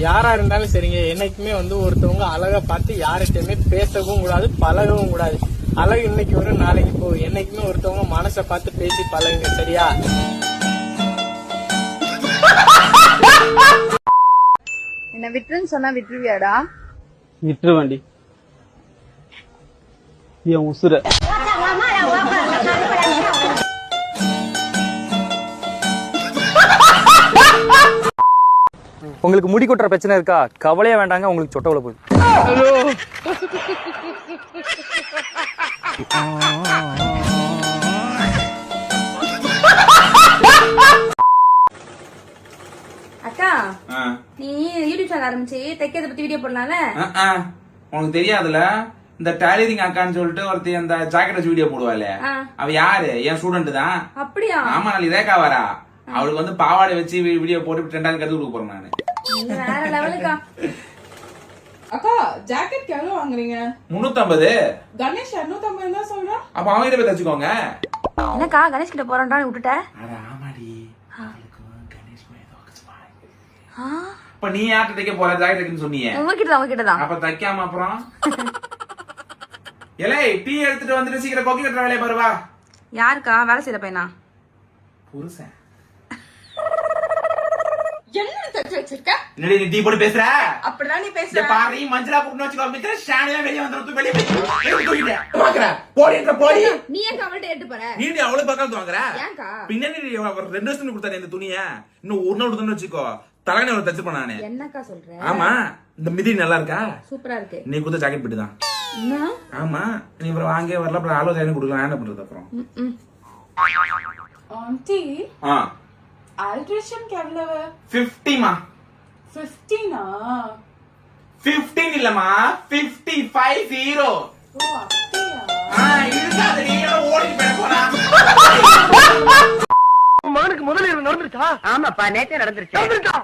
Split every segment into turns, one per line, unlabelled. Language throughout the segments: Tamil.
யாரா இருந்தாலும் சரிங்க, என்னைக்குமே வந்து ஒருத்தவங்க அழகா பார்த்து யார்கிட்டயுமே பேசவும் கூடாது, பழகவும் கூடாது. அழகு இன்னைக்கு வரும் நாளைக்கு போகும். என்னைக்குமே ஒருத்தவங்க மனசை பார்த்து பேசி பழகுங்க, சரியா?
என்ன விட்டுருன்னு சொன்னா விட்டுருவியாடா?
விட்டுருவேண்டி என் உசுர.
உங்களுக்கு முடி கொட்டுற பிரச்சனை இருக்கா? கவலையா வேண்டாங்க, உங்களுக்கு சொட்ட உள்ள போகுது.
அக்கா, நீ யூடியூப் சேனல் ஆரம்பிச்சு தைக்கிறத பத்தி வீடியோ போடலாம்ல?
உனக்கு தெரியாதுல, இந்த டைலரிங் அக்கான்னு சொல்லிட்டு ஒருத்தி அந்த ஜாக்கெட் வச்சு வீடியோ போடுவாள். அவ யாரு? என் ஸ்டூடெண்ட் தான்.
அப்படியா?
ஆமா, நாளைக்கு ரேகா வரா. அவளுக்கு வந்து பாவாடை வச்சு வீடியோ போட்டு 2,000 கருத்து கொடுக்க போறேன் நானு.
வேற லெவலுக்கா.
அக்கா, ஜாக்கெட் எவ்வளவு வாங்குறீங்க?
350.
கணேஷ் 250 தான் சொல்றான்.
அப்ப அவங்க கிட்ட போய் தச்சுக்கோங்க.
என்னக்கா கணேஷ் கிட்ட போறேன்டா விட்டுட்ட?
அட ஆமாடி, கணேஷ் இப்ப நீ யார்கிட்ட தைக்க போற ஜாக்கெட் சொன்னீங்க?
உங்ககிட்ட தான்.
அப்ப தைக்காம அப்புறம் எலே டீ எடுத்துட்டு வந்துட்டு சீக்கிரம் கொக்கி கட்டுற வேலையை பாருவா.
யாருக்கா? வேலை செய்யற பையனா?
புருஷன்.
என்ன தச்சு வச்சிருக்க?
என்னடி நீ டீ போட்டு பேசுற?
அப்படிதான் நீ பேசுற.
பாரு, மஞ்சளா போட்டு வச்சுக்கோ. மிச்சம் ஸ்டாண்டியா வெளிய வந்து வெளிய போய் பாக்குற. போடின்ற போடி.
நீ ஏன் கவல்ட்ட ஏத்து போற?
நீ அவ்வளவு பக்கம் வாங்குற?
ஏன்க்கா?
பின்னாடி 2 வருஷத்துக்கு கொடுத்தானே இந்த துணிய. இன்னும் ஒரு நாள் கொடுத்தோம்னு வச்சுக்கோ, தலைகனை ஒரு தச்சு பண்ண நானே.
என்னக்கா சொல்ற?
ஆமா, இந்த மிதி நல்லா இருக்கா?
சூப்பரா இருக்கு.
நீ கொடுத்த ஜாக்கெட் பிட்டு தான்.
என்ன?
ஆமா, நீ அப்புறம் வாங்க வரல, அப்புறம் ஆலோசனை கொடுக்கலாம். என்ன பண்றது அப்புறம்?
ஆண்டி,
ஆ
ஆல்ட்ரேஷன் எவ்வளவு?
50 மா.
15 ஆ?
15 இல்லமா, 55.
ஓ அப்படியா?
இருக்காது, நீ ஓடி போய் போறா.
மகனுக்கு முதலில் நடந்துருச்சா?
ஆமாப்பா, நேத்தே நடந்துருச்சு.
நடந்துருச்சா?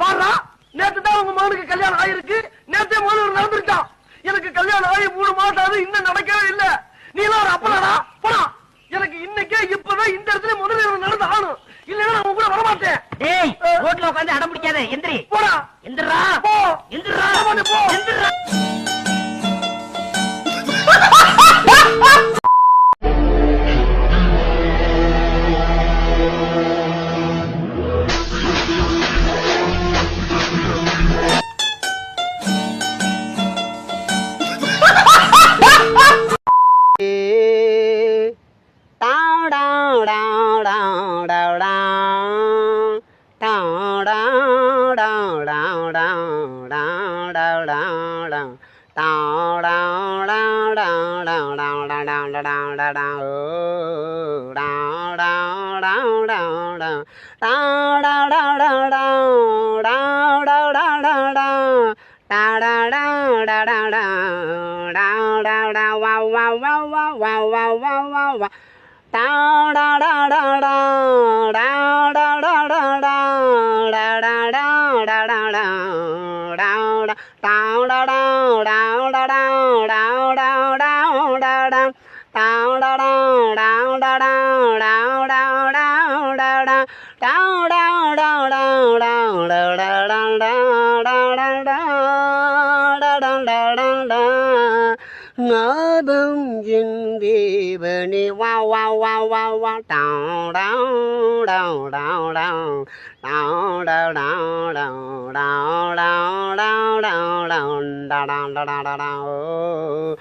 பாரா, நேத்து தான் உங்க மகனுக்கு கல்யாணம் ஆயிருக்கு. நேத்தே முதலில் நடந்துருச்சா? எனக்கு கல்யாணம் ஆகி 3 மாசம் ஆகுது, இன்னும் நடக்கவே இல்ல. நீ எல்லாம் ஒரு அப்பனாடா? போடா. எனக்கு இன்னைக்கே இப்பதான் இந்த இடத்துல முதலில் நடந்து ஆகணும். இல்லன்னா நான் கூட வரமாட்டேன்.
ஏய், ரோட்ல உட்கார்ந்து அடம் பிடிக்காத. எந்திரி.
போடா.
எந்திரா.
போ.
எந்திரா.
போ.
எந்திரா. ஞாபம் என் தேவனே வா வா வா வா வா டாவ் டாவ் டாவ் டாவ் டாவ் டாவ் டாவ் டாவ் டாவ் டாவ் டாவ் டாவ் டாவ் டாவ் டாவ் டாவ் டாவ் டாவ்